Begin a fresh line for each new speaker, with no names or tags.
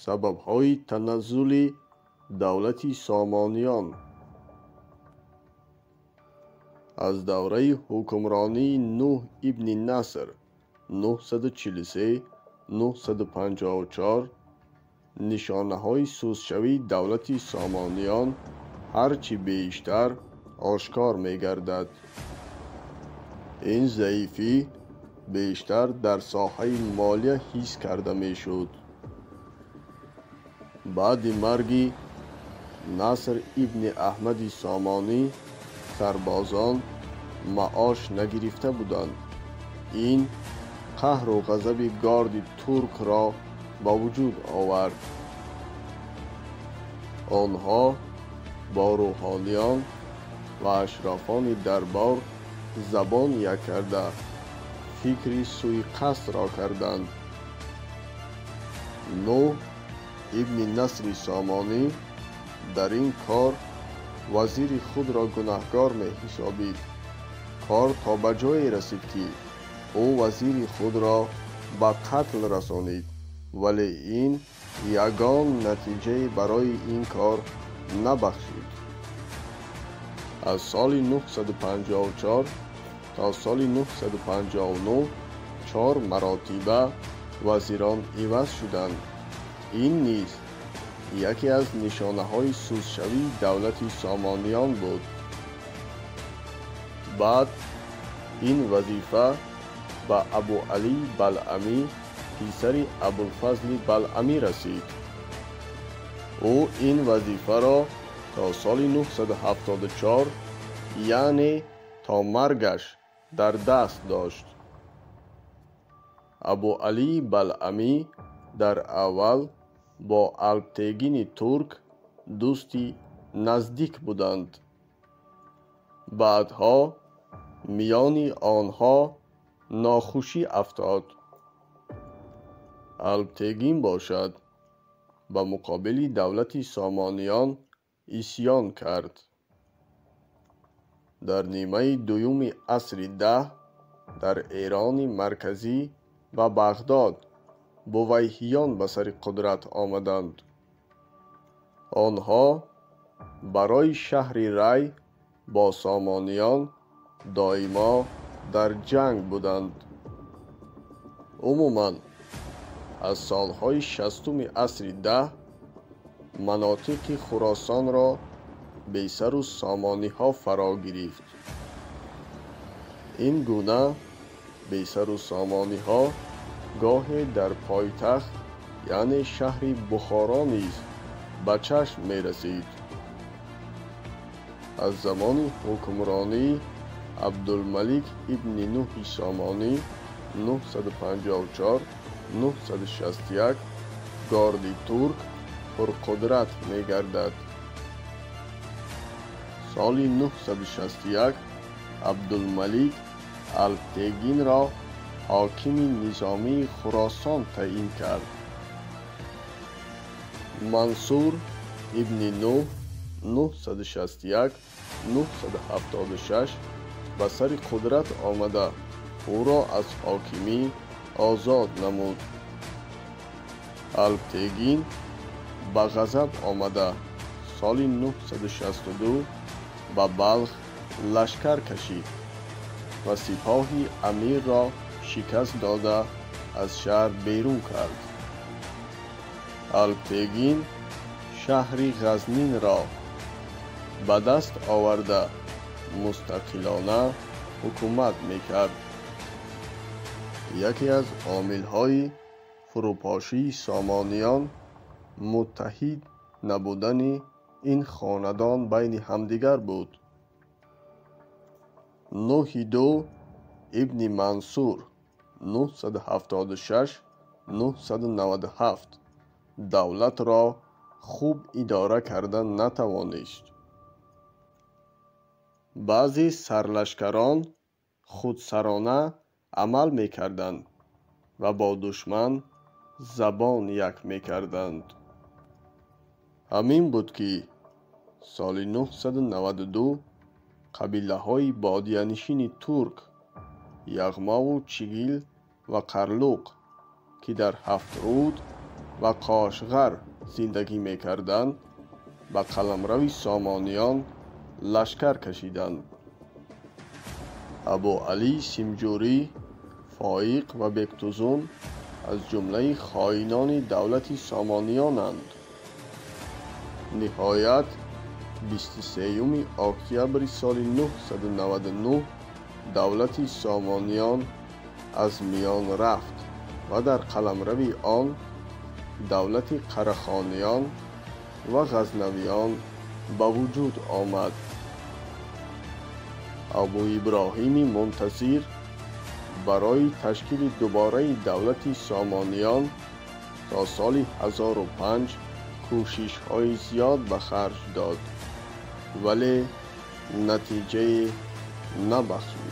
سبب‌های تنزل دولت سامانیان. از دوره حکمرانی نوح ابن نصر 943 954 نشانه‌های سست‌شوی دولت سامانیان هرچی بیشتر آشکار می‌گردد. این ضعیفی بیشتر در ساحه مالیه حس کرده می‌شد. بعد مرگ نصر ابن احمد سامانی سربازان معاش نگرفته بودند. این قهر و غضب گارد ترک را به وجود آورد. آنها با روحانیان و اشرافان دربار زبان یک کرده فکر سوءقصد را کردند. نوح ابن نصر سامانی در این کار وزیر خود را گناهکار می حسابید. کار تا به جایی رسید که او وزیر خود را به قتل رسانید، ولی این یگان نتیجه برای این کار نبخشید. از سال 954 تا سال 959 4 مراتبه وزیران عوض شدند. این نیز یکی از نشانه‌های سست‌شوی دولت سامانیان بود. بعد این وظیفه به ابو علی بلعمی پسر ابوالفضل بلعمی رسید. او این وظیفه را تا سال 974 یعنی تا مرگش در دست داشت. ابو علی بلعمی در اول با الپتگین ترک دوستی نزدیک بودند. بعدها میان آنها ناخوشی افتاد. الپتگین باشد به مقابل دولت سامانیان عصیان کرد. در نیمه دوم عصر 10 در ایران مرکزی و بغداد بویهیان به سر قدرت آمدند. آنها برای شهر ری با سامانیان دائما در جنگ بودند. عموماً از سالهای 60 عصر 10 مناطق خراسان را بی سر و سامانی ها فرا گرفت. این گونه بی سر و سامانی ها گاهی در پایتخت یعنی شهر بخارا نیز به چشم می رسید. از زمان حکمرانی عبدالملک ابن نوح سامانی 954 961 گارد ترک پرقدرت می گردد. سال 961 عبدالملک الپتگین را حاکم نظامی خراسان تعیین کرد. منصور ابن نوح 961 976 به سر قدرت آمده او را از حاکمی آزاد نمود. الپتگین به غضب آمده سال 962 به بلخ لشکر کشید و سپاه امیر را شکست داده از شهر بیرون کرد. الپتگین شهر غزنین را به دست آورده مستقلانه حکومت میکرد. یکی از عامل‌های فروپاشی سامانیان متحد نبودن این خاندان بین همدیگر بود. نوحیدو ابن منصور 976 997 دولت را خوب اداره کردن نتوانست. بعضی سرلشکران خودسرانه عمل میکردند و با دشمن زبان یک میکردند. همین بود که سال 992 قبیله های بادیه‌نشین ترک یغما و چگیل و قرلوق که در هفت رود و قاشغر زندگی می‌کردند، به قلمرو سامانیان لشکر کشیدند. ابو علی سیمجوری، فایق و بگتوزون از جمله خائنان دولت سامانیانند. نهایت 23 اکتبر سال 999 دولت سامانیان از میان رفت و در قلمرو آن دولت قرخانیان و غزنویان به وجود آمد. ابو ابراهیم منتظر برای تشکیل دوباره دولت سامانیان تا سال 1005 کوشش‌های زیاد به خرج داد، ولی نتیجه نبخشید.